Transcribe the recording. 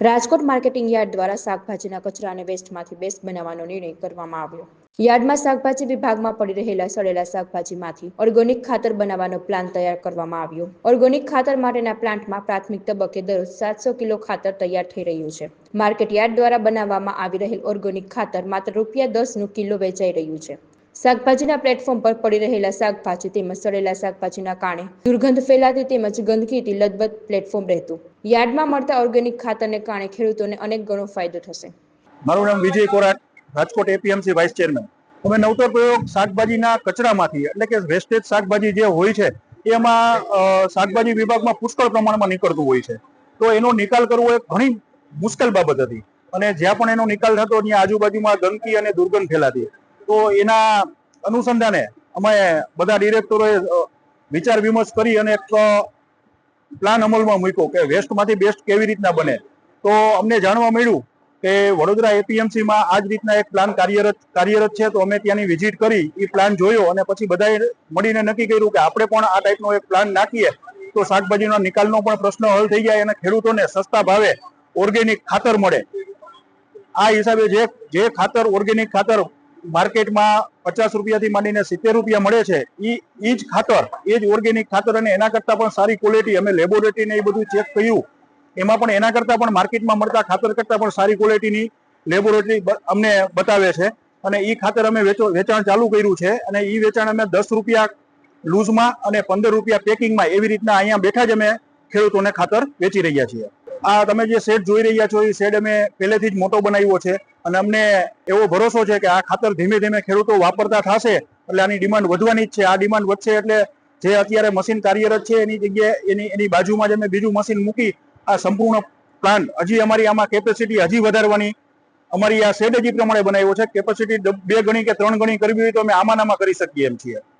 Rajkot marketing yard દ્વારા શાકભાજીના કચરાને વેસ્ટમાંથી બેસ્ટ બનાવવાનો નિર્ણય કરવામાં આવ્યો। યાર્ડમાં શાકભાજી વિભાગમાં પડી રહેલા સડેલા શાકભાજીમાંથી ઓર્ગેનિક ખાતર બનાવવાનો પ્લાન તૈયાર કરવામાં આવ્યો। ઓર્ગેનિક ખાતર માટેના પ્લાન્ટમાં પ્રાથમિક તબક્કે દરરોજ 700 કિલો ખાતર તૈયાર થઈ રહ્યું છે। માર્કેટ યાર્ડ દ્વારા બનાવવામાં આવી રહેલ ઓર્ગેનિક ખાતર માત્ર ₹10 કિલો વેચાઈ રહ્યું છે। શાકભાજીના પ્લેટફોર્મ પર પડી રહેલા શાકભાજી તેમજ સડેલા શાકભાજીના કારણે દુર્ગંધ ફેલાતી તેમજ ગંદકીથી લથબથ પ્લેટફોર્મ રહેતું। યાર્ડમાં મળતા ઓર્ગેનિક ખાતરને કારણે ખેડૂતોને અનેક ગણો ફાયદો થશે। મારું નામ Vijay Korat, Rajkot APMC vice chairman. અમે નવતર પ્રયોગ શાકભાજીના કચરામાંથી એટલે કે વેસ્ટેજ શાકભાજી જે હોય છે એમાં શાકભાજી વિભાગમાં પુષ્કળ પ્રમાણમાં નીકળતું હોય છે, તો એનો નિકાલ કરવો એ ઘણી મુશ્કેલ બાબત હતી અને જ્યાં પણ એનો નિકાલ થતો ત્યાં આજુબાજુમાં ગંદકી અને દુર્ગંધ ફેલાતી। તો એના અનુસંધાને અમે બધા ડિરેક્ટરોએ વિચાર વિમર્શ કરી અને એક પ્લાન અમલમાં મૂક્યો કે વેસ્ટમાંથી બેસ્ટ કેવી રીતના બને। તો અમને જાણવા મળ્યું કે વડોદરા એપીએમસીમાં આ જ રીતના એક પ્લાન કાર્યરત છે। તો અમે ત્યાંની વિઝિટ કરી, એ પ્લાન જોયો અને પછી બધાએ મળીને નક્કી કર્યું કે આપણે પણ આ ટાઈપનો એક પ્લાન નાખીએ તો શાકભાજીના નિકાલનો પણ પ્રશ્ન હલ થઈ જાય અને ખેડૂતોને સસ્તા ભાવે ઓર્ગેનિક ખાતર મળે। આ હિસાબે જે ખાતર ઓર્ગેનિક ખાતર માર્કેટમાં ₹50 થી માંડીને ₹70 મળે છે, એ જ ખાતર, એ જ ઓર્ગેનિક ખાતર અને એના કરતાં પણ સારી ક્વોલિટી, અમે લેબોરેટરીને એ બધું ચેક કર્યું, એમાં પણ એના કરતાં પણ માર્કેટમાં મળતા ખાતર કરતાં પણ સારી ક્વોલિટીની લેબોરેટરી અમને બતાવે છે અને એ ખાતર અમે વેચાણ ચાલુ કર્યું છે અને એ વેચાણ અમે ₹10 લૂઝમાં અને ₹15 પેકિંગમાં એવી રીતના અહીંયા બેઠા જ અમે ખેડૂતોને ખાતર વેચી રહ્યા છીએ। આ તમે જે શેડ જોઈ રહ્યા છો એ શેડ અમે પહેલેથી જ મોટો બનાવ્યો છે અને અમને એવો ભરોસો છે કે આ ખાતર ધીમે ધીમે ખેડૂતો વાપરતા થશે એટલે આની ડિમાન્ડ વધવાની જ છે। આ ડિમાન્ડ વધશે એટલે જે અત્યારે મશીન કાર્યરત છે એની જગ્યાએ એની બાજુમાં જ અમે બીજું મશીન મૂકી આ સંપૂર્ણ પ્લાન્ટ હજી અમારી આમાં કેપેસિટી હજી વધારવાની, અમારી આ શેડ હજી પ્રમાણે બનાવ્યો છે, કેપેસિટી 2 ગણી કે 3 ગણી કરવી હોય તો અમે આમાં કરી શકીએ એમ છીએ।